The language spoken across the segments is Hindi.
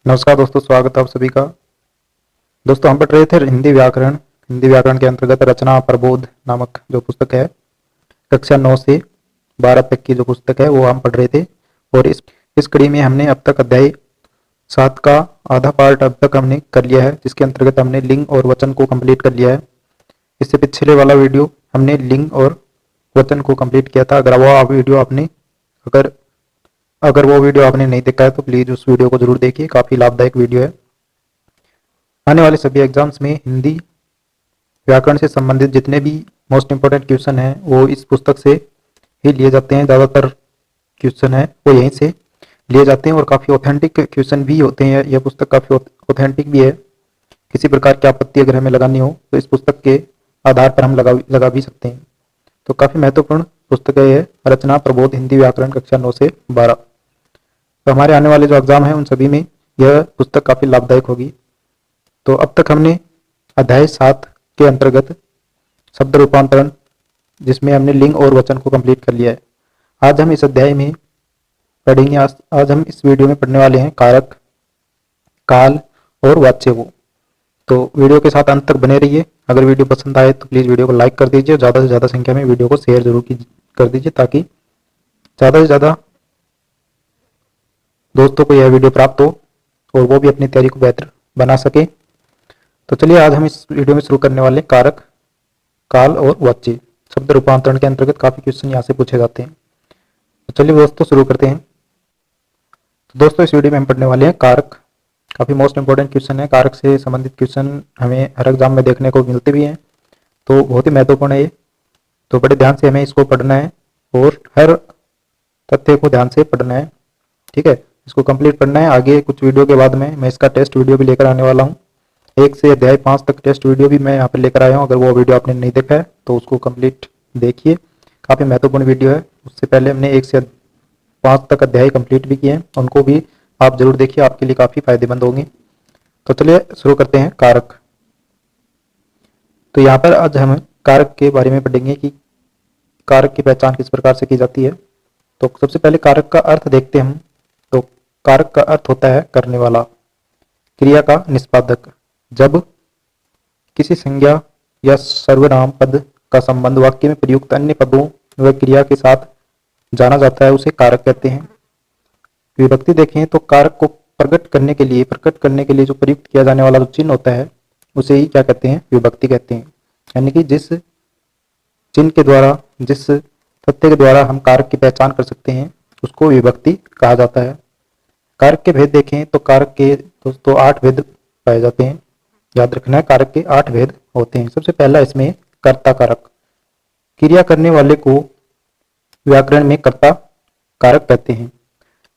नमस्कार दोस्तों, स्वागत है आप सभी का। दोस्तों हम पढ़ रहे थे हिंदी व्याकरण के अंतर्गत रचना प्रबोध नामक जो पुस्तक है, कक्षा 9 से 12 तक की जो पुस्तक है वो हम पढ़ रहे थे। और इस कड़ी में हमने अब तक अध्याय 7 का आधा पार्ट अब तक हमने कर लिया है, जिसके अंतर्गत हमने लिंग और वचन को कंप्लीट कर लिया है। इससे पिछले वाला वीडियो हमने लिंग और वचन को कंप्लीट किया था। अगर वो वीडियो आपने नहीं देखा है तो प्लीज उस वीडियो को जरूर देखिए, काफी लाभदायक वीडियो है। आने वाले सभी एग्जाम्स में हिंदी व्याकरण से संबंधित जितने भी मोस्ट इंपोर्टेंट क्वेश्चन हैं वो इस पुस्तक से ही लिए जाते हैं। ज़्यादातर क्वेश्चन है वो यहीं से लिए जाते हैं और काफ़ी ऑथेंटिक क्वेश्चन भी होते हैं। यह पुस्तक काफ़ी ऑथेंटिक भी है। किसी प्रकार की आपत्ति अगर हमें लगानी हो तो इस पुस्तक के आधार पर हम लगा भी सकते हैं। तो काफ़ी महत्वपूर्ण पुस्तक है यह, रचना प्रबोध हिंदी व्याकरण कक्षा 9 से 12। तो हमारे आने वाले जो एग्जाम हैं उन सभी में यह पुस्तक काफ़ी लाभदायक होगी। तो अब तक हमने अध्याय 7 के अंतर्गत शब्द रूपांतरण, जिसमें हमने लिंग और वचन को कंप्लीट कर लिया है। आज हम इस अध्याय में पढ़ेंगे। आज हम इस वीडियो में पढ़ने वाले हैं कारक, काल और वाच्य को। तो वीडियो के साथ अंत तक बने रहिए। अगर वीडियो पसंद आए तो प्लीज़ वीडियो को लाइक कर दीजिए। ज़्यादा से ज़्यादा संख्या में वीडियो को शेयर जरूर कर दीजिए, ताकि ज़्यादा से ज़्यादा दोस्तों को यह वीडियो प्राप्त हो और वो भी अपनी तैयारी को बेहतर बना सके। तो चलिए आज हम इस वीडियो में शुरू करने वाले कारक, काल और वाच्य। शब्द रूपांतरण के अंतर्गत काफी क्वेश्चन यहाँ से पूछे जाते हैं। तो चलिए दोस्तों शुरू करते हैं। तो दोस्तों इस वीडियो में हम पढ़ने वाले हैं कारक। काफी मोस्ट इंपोर्टेंट क्वेश्चन है। कारक से संबंधित क्वेश्चन हमें हर एग्जाम में देखने को मिलते भी हैं, तो बहुत ही महत्वपूर्ण है ये। तो बड़े ध्यान से हमें इसको पढ़ना है और हर तथ्य को ध्यान से पढ़ना है, ठीक है। इसको कंप्लीट पढ़ना है। आगे कुछ वीडियो के बाद में मैं इसका टेस्ट वीडियो भी लेकर आने वाला हूँ। 1 से अध्याय 5 तक टेस्ट वीडियो भी मैं यहाँ पर लेकर आया हूँ। अगर वो वीडियो आपने नहीं देखा है तो उसको कंप्लीट देखिए, काफ़ी महत्वपूर्ण वीडियो है। उससे पहले हमने 1 से 5 तक अध्याय कंप्लीट भी किए हैं, उनको भी आप जरूर देखिए, आपके लिए काफ़ी फायदेमंद होंगे। तो चलिए शुरू करते हैं कारक। तो यहाँ पर आज हम कारक के बारे में पढ़ेंगे कि कारक की पहचान किस प्रकार से की जाती है। तो सबसे पहले कारक का अर्थ देखते हैं हम। तो कारक का अर्थ होता है करने वाला, क्रिया का निष्पादक। जब किसी संज्ञा या सर्वनाम पद का संबंध वाक्य में प्रयुक्त अन्य पदों व क्रिया के साथ जाना जाता है उसे कारक कहते हैं। विभक्ति देखें तो कारक को प्रकट करने के लिए जो प्रयुक्त किया जाने वाला जो चिन्ह होता है उसे ही क्या कहते हैं, विभक्ति कहते हैं। यानी कि जिस चिन्ह के द्वारा, जिस तथ्य के द्वारा हम कारक की पहचान कर सकते हैं उसको विभक्ति कहा जाता है। कारक के भेद देखें तो कारक के दोस्तों 8 भेद पाए जाते हैं। याद रखना है, कारक के 8 भेद होते हैं। सबसे पहला इसमें कर्ता कारक। क्रिया करने वाले को व्याकरण में कर्ता कारक कहते हैं।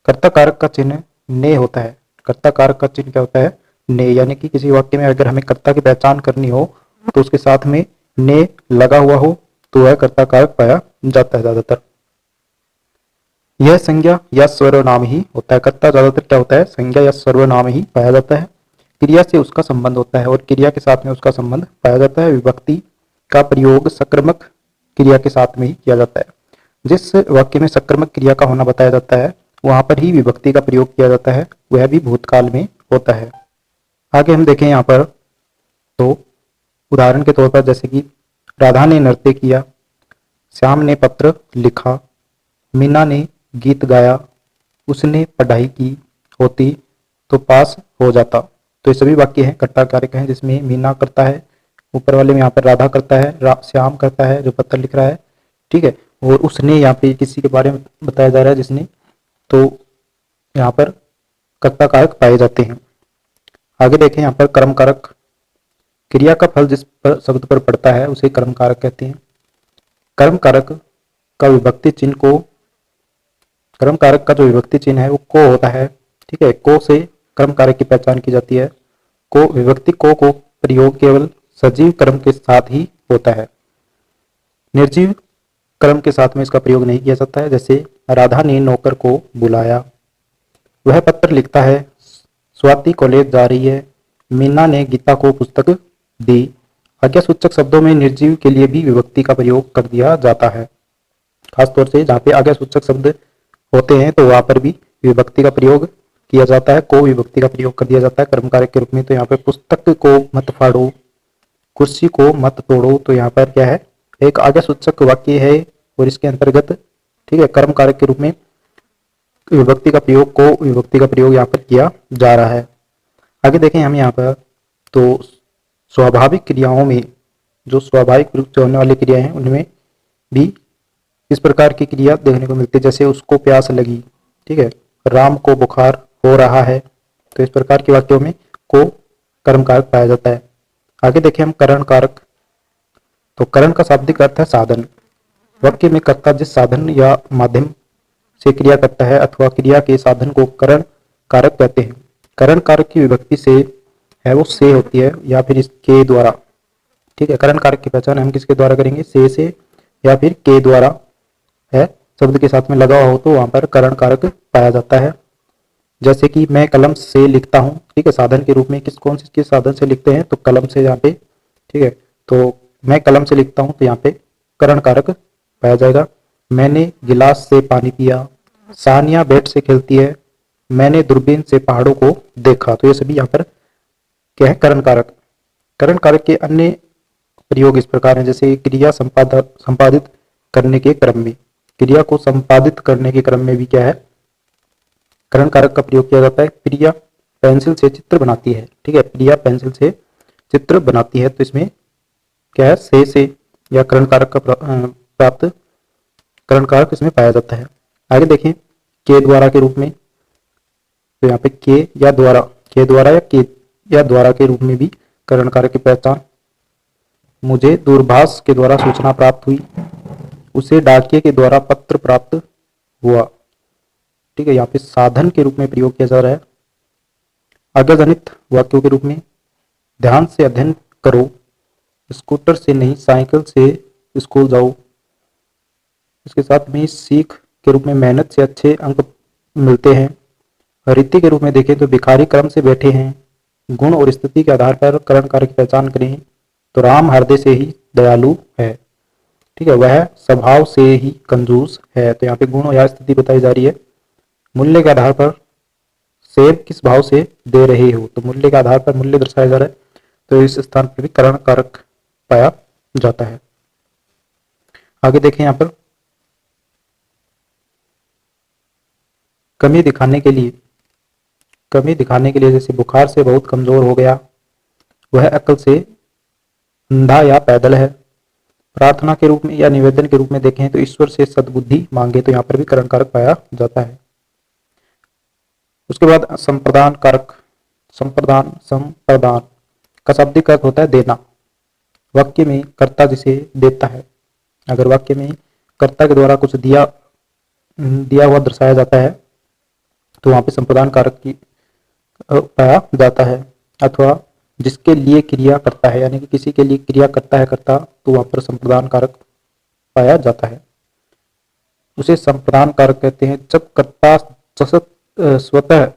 कर्ता कारक का चिन्ह ने होता है। कर्ता कारक का चिन्ह क्या होता है, ने। यानी कि किसी वाक्य में अगर हमें कर्ता की पहचान करनी हो तो उसके साथ में ने लगा हुआ हो तो वह कर्ता कारक पाया जाता है ज्यादातर। यह संज्ञा या सर्वनाम ही होता है। कर्ता ज्यादातर क्या होता है, संज्ञा या सर्वनाम ही पाया जाता है। क्रिया से उसका संबंध होता है और क्रिया के साथ में उसका संबंध पाया जाता है। विभक्ति का प्रयोग सकर्मक क्रिया के साथ में ही किया जाता है। जिस वाक्य में सकर्मक क्रिया का होना बताया जाता है वहां पर ही विभक्ति का प्रयोग किया जाता है, वह भी भूतकाल में होता है। आगे हम देखें यहाँ पर तो उदाहरण के तौर पर जैसे कि राधा ने नृत्य किया, श्याम ने पत्र लिखा, मीना ने गीत गाया, उसने पढ़ाई की होती तो पास हो जाता। तो ये सभी वाक्य हैं कर्ता कारक हैं, जिसमें मीना करता है, ऊपर वाले में यहाँ पर राधा करता है, श्याम करता है जो पत्र लिख रहा है, ठीक है। और उसने यहाँ पे किसी के बारे में बताया जा रहा है जिसने, तो यहाँ पर कर्ता कारक पाए जाते हैं। आगे देखें यहाँ पर कर्म कारक। क्रिया का फल जिस पर शब्द पर पड़ता है उसे कर्म कारक कहते हैं। कर्म कारक का विभक्ति चिन्ह को, कर्म कारक का जो विभक्ति चिन्ह है वो को होता है, ठीक है। को से कर्म कारक की पहचान की जाती है। को विभक्ति को प्रयोग केवल सजीव कर्म के साथ ही होता है, निर्जीव कर्म के साथ में इसका प्रयोग नहीं किया जाता है। जैसे राधा ने नौकर को बुलाया, वह पत्र लिखता है, स्वाति कॉलेज जा रही है, मीना ने गीता को पुस्तक दी। आज्ञा सूचक शब्दों में निर्जीव के लिए भी विभक्ति का प्रयोग कर दिया जाता है। खासतौर से जहाँ पे आज्ञा सूचक शब्द होते हैं तो वहां पर भी विभक्ति का प्रयोग किया जाता है, को विभक्ति का प्रयोग कर दिया जाता है कर्म कारक के रूप में। तो यहाँ पे पुस्तक को मत फाड़ो, कुर्सी को मत तोड़ो, तो यहाँ पर क्या है, एक आज्ञा सूचक वाक्य है और इसके अंतर्गत, ठीक है, कर्म कारक के रूप में विभक्ति का प्रयोग, को विभक्ति का प्रयोग यहाँ पर किया जा रहा है। आगे देखें हम यहाँ पर, तो स्वाभाविक क्रियाओं में, जो स्वाभाविक रूप से होने वाली क्रियाएं हैं उनमें भी इस प्रकार की क्रिया देखने को मिलती है, जैसे उसको प्यास लगी, ठीक है, राम को बुखार हो रहा है। तो इस प्रकार के वाक्यों में को कर्म कारक पाया जाता है। आगे देखें हम करण कारक। तो करण का शाब्दिक अर्थ है साधन। वाक्य में कर्ता जिस साधन या माध्यम से क्रिया करता है अथवा क्रिया के साधन को करण कारक कहते हैं। करण कारक की विभक्ति से है वो से होती है या फिर इसके द्वारा, ठीक है। करण कारक की पहचान हम किसके द्वारा करेंगे, से या फिर के द्वारा है, शब्द के साथ में लगा हो तो वहां पर करण कारक पाया जाता है। जैसे कि मैं कलम से लिखता हूं, ठीक है, साधन के रूप में कौन से किस साधन से लिखते हैं, तो कलम से यहाँ पे, ठीक है। तो मैं कलम से लिखता हूं तो यहाँ पे करण कारक पाया जाएगा। मैंने गिलास से पानी पिया, सानिया बैट से खेलती है, मैंने दूरबीन से पहाड़ों को देखा। तो ये सभी यहाँ पर क्या है, करण कारक। करण कारक के अन्य प्रयोग इस प्रकार हैं, जैसे क्रिया संपादित करने के क्रम में, क्रिया को संपादित करने के क्रम में भी क्या है, करण कारक का प्रयोग किया जाता है। प्रिया पेंसिल से चित्र बनाती है, ठीक है, प्रिया पेंसिल से चित्र बनाती है, तो इसमें क्या है, से या करण कारक का प्राप्त करण कारक इसमें पाया जाता है। आगे देखें के द्वारा के रूप में, तो यहाँ पे के या द्वारा, के द्वारा या के या द्वारा के रूप में भी करण कारक की पहचान। मुझे दूरभाष के द्वारा सूचना प्राप्त हुई, उसे डाकिये के द्वारा पत्र प्राप्त हुआ, ठीक है। यहाँ पे साधन के रूप में प्रयोग किया जा रहा है। आज्ञाजनित वाक्यों के रूप में, ध्यान से अध्ययन करो, स्कूटर से नहीं साइकिल से स्कूल जाओ। इसके साथ में सीख के रूप में, मेहनत से अच्छे अंक मिलते हैं। रीति के रूप में देखें तो भिखारी क्रम से बैठे हैं। गुण और स्थिति के आधार पर करण कारक की पहचान करें, तो राम हृदय से ही दयालु है, ठीक है, वह स्वभाव से ही कंजूस है। तो यहाँ पे गुण या स्थिति बताई जा रही है। मूल्य के आधार पर, सेब किस भाव से दे रहे हो, तो मूल्य के आधार पर मूल्य दर्शाया जा रहा है, तो इस स्थान पर भी करण कारक पाया जाता है। आगे देखें यहाँ पर, कमी दिखाने के लिए, कमी दिखाने के लिए, जैसे बुखार से बहुत कमजोर हो गया, वह अकल से अंधा या पैदल है। प्रार्थना के रूप में या निवेदन के रूप में देखें तो ईश्वर से सद्बुद्धि मांगे, तो यहाँ पर भी करण कारक पाया जाता है। उसके बाद संप्रदान कारक। संप्रदान का शाब्दिक अर्थ होता है देना। वाक्य में कर्ता जिसे देता है, अगर वाक्य में कर्ता के द्वारा कुछ दिया हुआ दर्शाया जाता है तो वहां पे संप्रदान कारक की पाया जाता है। अथवा जिसके लिए क्रिया करता है, यानी कि किसी के लिए क्रिया करता है कर्ता, तो वहां पर संप्रदान कारक पाया जाता है। उसे संप्रदान कारक कहते हैं जब कर्ता स्वतः,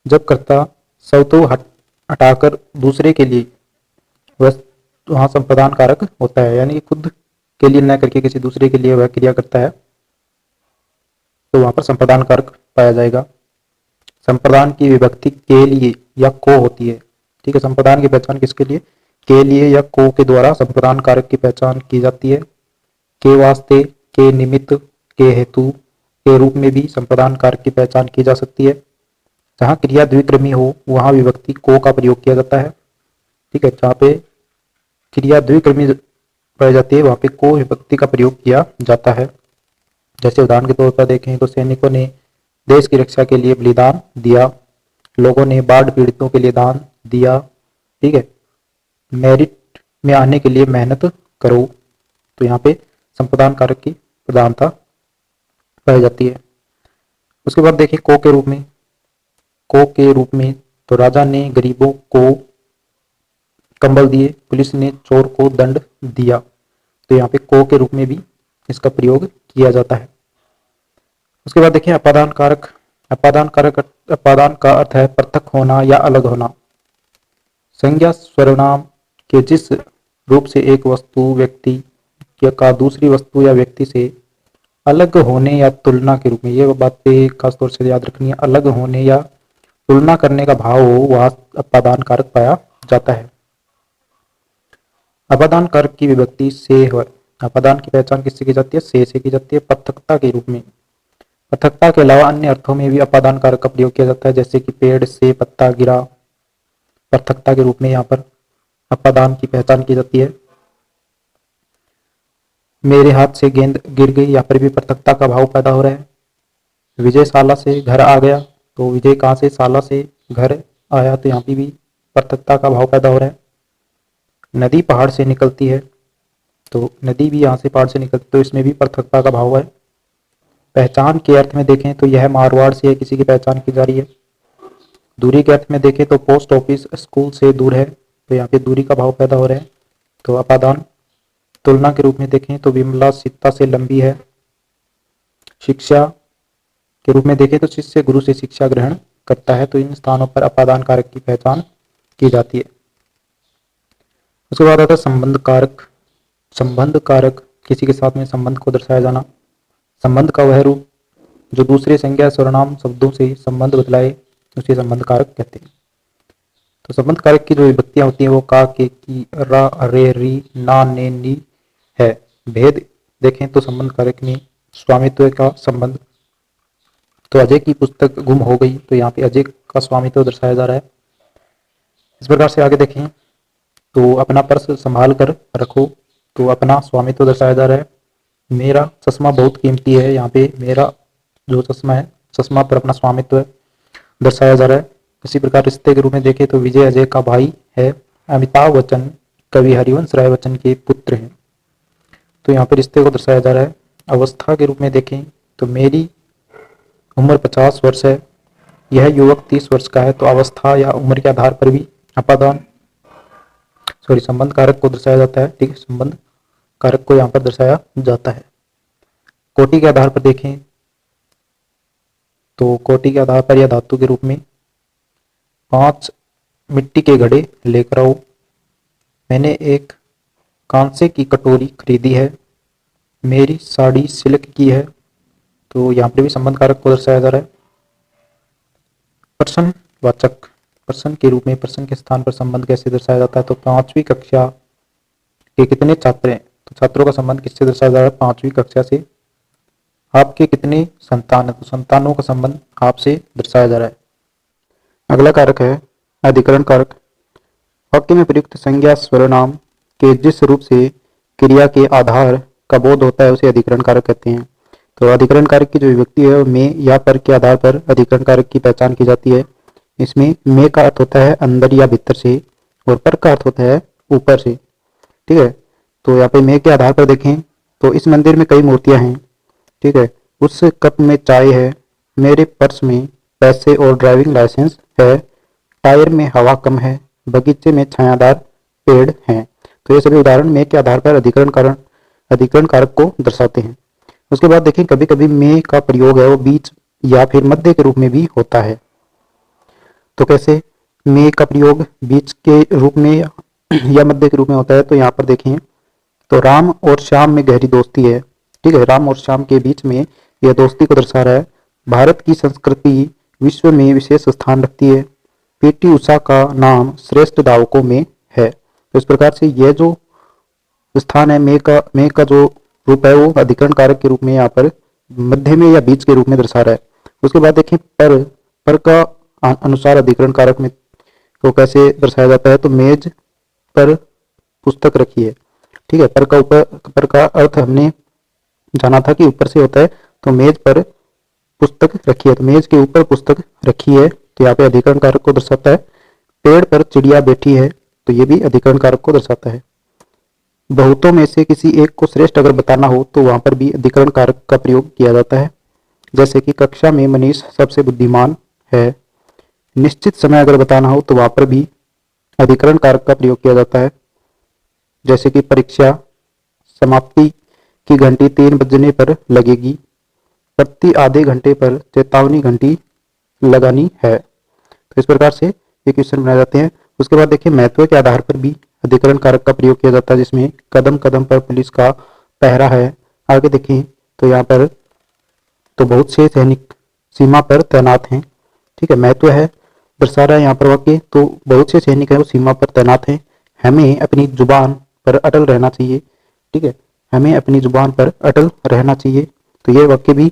जब कर्ता स्वतः हटाकर दूसरे के लिए, वहां संप्रदान कारक होता है, यानी कि खुद के लिए न करके किसी दूसरे के लिए वह क्रिया करता है, तो वहां पर संप्रदान कारक पाया जाएगा। संप्रदान की विभक्ति के लिए या को होती है, ठीक है। संप्रदान की पहचान किसके लिए, के लिए या को के द्वारा संप्रदान कारक की पहचान की जाती है। के वास्ते, के निमित्त, के हेतु के रूप में भी संप्रदान कारक की पहचान की जा सकती है। जहां क्रिया द्विक्रमी हो वहां विभक्ति को का प्रयोग किया जाता है, ठीक है। जहाँ पे क्रिया द्विक्रमी पाई जाती है वहां पे को विभक्ति का प्रयोग किया जाता है। जैसे उदाहरण के तौर पर देखें तो सैनिकों ने देश की रक्षा के लिए बलिदान दिया, लोगों ने बाढ़ पीड़ितों के लिए दान दिया, ठीक है। मेरिट में आने के लिए मेहनत करो, तो यहाँ पे संप्रदान कारक की प्रधानता पाई जाती है। उसके बाद देखिए को के रूप में, को के रूप में तो राजा ने गरीबों को कंबल दिए, पुलिस ने चोर को दंड दिया, तो यहाँ पे को के रूप में भी इसका प्रयोग किया जाता है। उसके बाद देखिए अपादान कारक। अपादान का अर्थ है पृथक होना या अलग होना। संज्ञा सर्वनाम के जिस रूप से एक वस्तु, व्यक्ति का दूसरी वस्तु या व्यक्ति से अलग होने या तुलना के रूप में, ये बातें खासतौर से याद रखनी है। अलग होने या तुलना करने का भाव हो वहां अपादान कारक पाया जाता है। अपादान कारक की विभक्ति से है। अपादान की पहचान किससे की जाती है? से की जाती है, पृथकता के रूप में। पृथकता के अलावा अन्य अर्थों में भी अपादान कारक का प्रयोग किया जाता है, जैसे कि पेड़ से पत्ता गिरा, पृथकता के रूप में यहाँ पर अपादान की पहचान की जाती है। मेरे हाथ से गेंद गिर गई, यहाँ पर भी पृथकता का भाव पैदा हो रहा है। विजय शाला से घर आ गया, तो विजय कहाँ से? शाला से घर आया, तो यहाँ पे भी पृथकता का भाव पैदा हो रहा है। नदी पहाड़ से निकलती है, तो नदी भी यहाँ से पहाड़ से निकलती, तो इसमें भी पृथकता का भाव है। पहचान के अर्थ में देखें तो यह मारवाड़ से किसी की पहचान की जा रही है। दूरी के अर्थ में देखें तो पोस्ट ऑफिस स्कूल से दूर है, तो यहाँ पे दूरी का भाव पैदा हो रहा है, तो अपादान। तुलना के रूप में देखें तो विमला सीता से लंबी है। शिक्षा के रूप में देखें तो शिष्य गुरु से शिक्षा ग्रहण करता है, तो इन स्थानों पर अपादान कारक की पहचान की जाती है। उसके बाद आता है संबंध कारक। संबंध कारक किसी के साथ में संबंध को दर्शाया जाना। संबंध का वह रूप जो दूसरे संज्ञा सर्वनाम शब्दों से संबंध बतलाए उसे संबंध कारक कहते हैं। तो संबंध कारक की जो विभक्तियां होती हैं वो का, के, की, रा, रे, री, ना, ने, नी है। भेद देखें तो संबंध कारक में स्वामित्व का संबंध, तो अजय की पुस्तक गुम हो गई, तो यहाँ पे अजय का स्वामित्व दर्शाया जा रहा है। इस प्रकार से आगे देखें तो अपना पर्स संभाल कर रखो, तो अपना स्वामित्व दर्शाया जा रहा है। मेरा चश्मा बहुत कीमती है, यहाँ पे मेरा जो चश्मा है, चश्मा पर अपना स्वामित्व दर्शाया जा रहा है। इसी प्रकार रिश्ते के रूप में देखें तो विजय अजय का भाई है। अमिताभ बच्चन कवि हरिवंश राय बच्चन के पुत्र हैं, तो यहाँ पर रिश्ते को दर्शाया जा रहा है। अवस्था के रूप में देखें तो मेरी उम्र 50 वर्ष है, यह युवक 30 वर्ष का है, तो अवस्था या उम्र के आधार पर भी अपादान संबंध कारक को दर्शाया जाता है। ठीक है, संबंध कारक को यहाँ पर दर्शाया जाता है। कोटि के आधार पर देखें तो कोटि के आधार पर या धातु के रूप में 5 मिट्टी के घड़े लेकर आओ। मैंने एक कांसे की कटोरी खरीदी है। मेरी साड़ी सिल्क की है, तो यहाँ पर भी संबंध कारक को दर्शाया जा रहा है। प्रश्नवाचक, प्रश्न के रूप में प्रश्न के स्थान पर संबंध कैसे दर्शाया जाता है? तो 5वीं कक्षा के कितने छात्र हैं, तो छात्रों का संबंध किससे दर्शाया जा रहा है? 5वीं कक्षा से। आपके कितने संतान है, तो संतानों का संबंध आपसे दर्शाया जा रहा है। अगला कारक है अधिकरण कारक। वाक्य में प्रयुक्त संज्ञा सर्वनाम के जिस रूप से क्रिया के आधार का बोध होता है उसे अधिकरण कारक कहते हैं। तो अधिकरण कारक की जो विभक्ति है में या पर के आधार पर अधिकरण कारक की पहचान की जाती है। इसमें में का अर्थ होता है अंदर या भीतर से, और पर का अर्थ होता है ऊपर से। ठीक है, तो यहाँ पे में के आधार पर देखें तो इस मंदिर में कई मूर्तियां हैं। ठीक है, उस कप में चाय है, मेरे पर्स में पैसे और ड्राइविंग लाइसेंस है, टायर में हवा कम है, बगीचे में छायादार पेड़ हैं। तो ये सभी उदाहरण में के आधार पर अधिकरण कारक को दर्शाते हैं। उसके बाद देखें कभी कभी में का प्रयोग है वो बीच या फिर मध्य के रूप में भी होता है। तो कैसे में का प्रयोग बीच के रूप में या मध्य के रूप में होता है? तो यहाँ पर देखें तो राम और श्याम में गहरी दोस्ती है। ठीक है, राम और श्याम के बीच में यह दोस्ती को दर्शा रहा है। भारत की संस्कृति विश्व में विशेष स्थान रखती है। पीटी उषा का नाम श्रेष्ठ धावकों में है। तो इस प्रकार से यह जो स्थान है में का जो रूप है वो अधिकरण कारक के रूप में यहाँ पर मध्य में या बीच के रूप में दर्शा रहा है। उसके बाद देखें पर का अनुसार अधिकरण कारक में को कैसे दर्शाया जाता है? तो मेज पर पुस्तक रखी है। ठीक है, पर का अर्थ हमने जाना था कि ऊपर से होता है, तो मेज पर पुस्तक रखी है, तो मेज के ऊपर पुस्तक रखी है, तो यहाँ पे अधिकरण कारक को दर्शाता है। पेड़ पर चिड़िया बैठी है, तो ये भी अधिकरण कारक को दर्शाता है। बहुतों में से किसी एक को श्रेष्ठ अगर बताना हो तो वहां पर भी अधिकरण कारक का प्रयोग किया जाता है। जैसे कि कक्षा में मनीष सबसे बुद्धिमान है। निश्चित समय अगर बताना हो तो वहां पर भी अधिकरण कारक का प्रयोग किया जाता है। जैसे कि परीक्षा समाप्ति की घंटी 3 बजने पर लगेगी, प्रति आधे घंटे पर चेतावनी घंटी लगानी है। तो इस प्रकार से ये क्वेश्चन बनाए जाते हैं। उसके बाद देखिए महत्व के आधार पर भी अधिकरण कारक का प्रयोग किया जाता है, जिसमें कदम कदम पर पुलिस का पहरा है। आगे देखें तो यहाँ पर तो बहुत से सैनिक सीमा पर तैनात हैं। ठीक है, महत्व है दर्शा रहा है यहाँ पर वाक्य, तो बहुत से सैनिक है वो सीमा पर तैनात हैं, हमें अपनी जुबान पर अटल रहना चाहिए। ठीक है, हमें अपनी जुबान पर अटल रहना चाहिए। तो ये वाक्य भी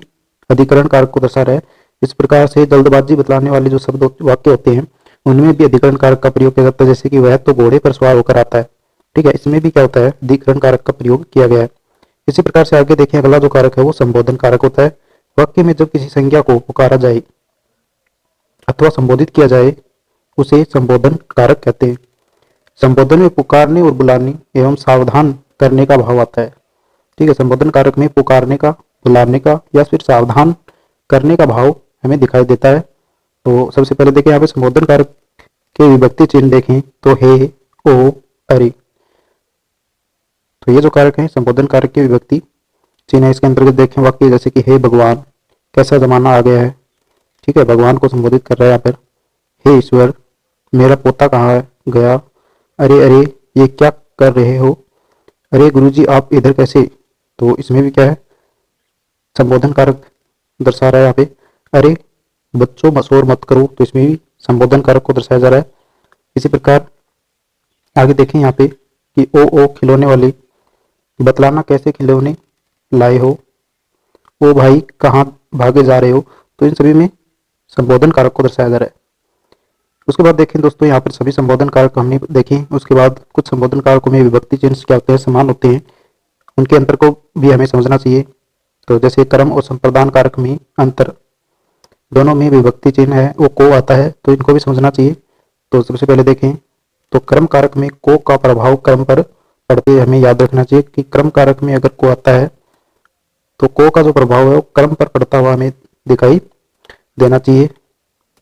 अधिकरण कारक को दर्शा रहा है। इस प्रकार से जल्दबाजी बतलाने वाले जो शब्द वाक्य होते हैं उनमें भी अधिकरण कारक का प्रयोग किया जाता है, जैसे कि वह तो घोड़े पर सवार होकर आता है। ठीक है, इसमें भी क्या होता है, अधिकरण कारक का प्रयोग किया गया है। इसी प्रकार से आगे देखें, अगला जो कारक है वो संबोधन कारक होता है। वाक्य में जब किसी संज्ञा को पुकारा जाए अथवा संबोधित किया जाए उसे संबोधन कारक कहते हैं। संबोधन में पुकारने और बुलाने एवं सावधान करने का भाव आता है। ठीक है, संबोधन कारक में पुकारने का, बुलाने का या फिर सावधान करने का भाव हमें दिखाई देता है। तो सबसे पहले देखें यहाँ पे संबोधन कारक के विभक्ति चिन्ह देखें तो हे, ओ, अरे। तो ये जो कारक है संबोधन कारक के विभक्ति चिन्ह है। इसके अंतर्गत देखें वाक्य जैसे कि हे भगवान, कैसा जमाना आ गया है। ठीक है, भगवान को संबोधित कर रहा है यहाँ पर। हे ईश्वर, मेरा पोता कहाँ है गया। अरे अरे, ये क्या कर रहे हो। अरे गुरुजी, आप इधर कैसे। तो इसमें भी क्या है, संबोधन कारक दर्शा रहा है यहाँ पे। अरे बच्चों शोर मत करो, तो इसमें भी संबोधन कारक को दर्शाया जा रहा है। इसी प्रकार आगे देखें यहाँ पे कि ओ खिलौने वाले, बतलाना कैसे खिलौने लाए हो। ओ भाई, कहाँ भागे जा रहे हो। तो इन सभी में संबोधन कारक को दर्शाया जा रहा है। उसके बाद देखें दोस्तों, यहाँ पर सभी संबोधन कारक हमने देखे। उसके बाद कुछ संबोधन कारकों में विभक्ति चिन्ह क्या होते हैं, समान होते हैं, उनके अंतर को भी हमें समझना चाहिए। तो जैसे कर्म और संप्रदान कारक में अंतर, दोनों में विभक्ति चिन्ह है वो को आता है, तो इनको भी समझना चाहिए। तो सबसे पहले देखें तो कर्म कारक में को का प्रभाव कर्म पर पड़ते हुए हमें याद रखना चाहिए कि कर्म कारक में अगर को आता है तो को का जो प्रभाव है वो कर्म पर पड़ता हुआ हमें दिखाई देना चाहिए।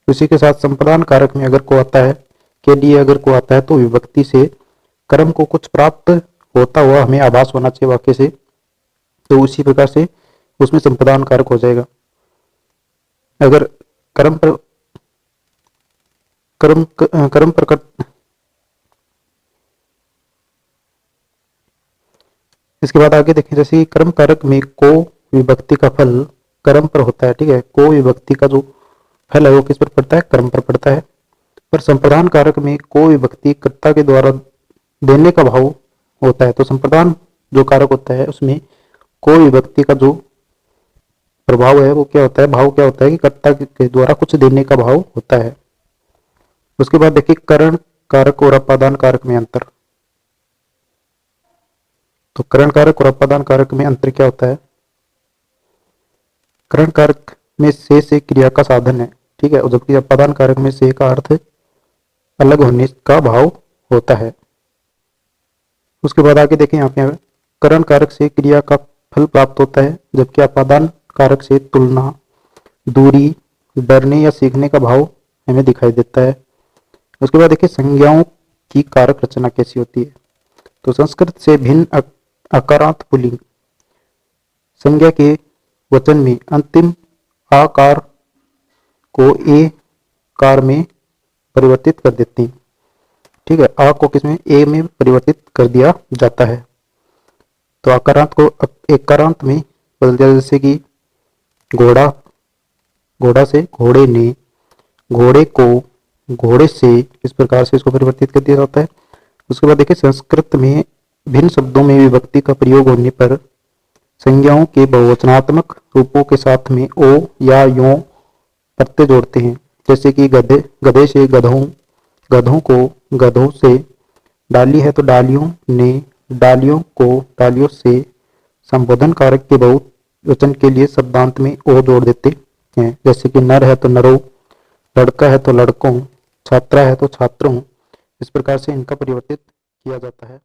उसी के साथ संप्रदान कारक में अगर को आता है, के लिए अगर को आता है तो विभक्ति से कर्म को कुछ प्राप्त होता हुआ हमें आभास होना चाहिए वाक्य से, तो उसी प्रकार से उसमें संप्रदान कारक हो जाएगा। अगर कर्म पर कर्म प्रकट, इसके बाद आगे देखें जैसे कर्म कारक में को विभक्ति का फल कर्म पर होता है। ठीक है, को विभक्ति का जो फल है वो किस पर पड़ता है, कर्म पर पड़ता है। पर संप्रदान कारक में को विभक्ति कर्ता के द्वारा देने का भाव होता है। तो संप्रदान जो कारक होता है उसमें को विभक्ति का जो प्रभाव है वो क्या होता है, भाव क्या होता है कि कर्ता के द्वारा कुछ देने का भाव होता है। उसके बाद देखिए करण कारक और अपादान कारक में अंतर। तो करण कारक और अपादान कारक में अंतर क्या होता है, करण कारक में से क्रिया का साधन है। ठीक है, और जबकि अपादान कारक में से का अर्थ अलग होने का भाव होता है। उसके बाद आगे देखें यहाँ पे करण कारक से क्रिया का फल प्राप्त होता है, जबकि अपादान कारक से तुलना, दूरी, डरने या सीखने का भाव हमें दिखाई देता है। उसके बाद देखिए संज्ञाओं की कारक रचना कैसी होती है। तो संस्कृत से भिन्न अकारांत पुल्लिंग संज्ञा के वचन में अंतिम आकार को ए कार में परिवर्तित कर देते हैं। ठीक है, आ को किसमें, ए में परिवर्तित कर दिया जाता है। तो आकारांत को एकारांत में बदल दिया, जैसे कि घोड़ा, घोड़ा से घोड़े ने, घोड़े को घोड़े से, इस प्रकार से इसको परिवर्तित कर दिया जाता है। उसके बाद देखिए संस्कृत में भिन्न शब्दों में विभक्ति का प्रयोग होने पर संज्ञाओं के बहुवचनात्मक रूपों के साथ में ओ या यों प्रत्यय जोड़ते हैं, जैसे कि गधे, गधे से गधों, गधों को गधों से, डाली है तो डालियों ने, डालियों को डालियों से। संबोधन कारक के बहुवचन के लिए शब्दांत में ओ जोड़ देते हैं, जैसे कि नर है तो नरों, लड़का है तो लड़कों, छात्रा है तो छात्रों। इस प्रकार से इनका परिवर्तित किया जाता है।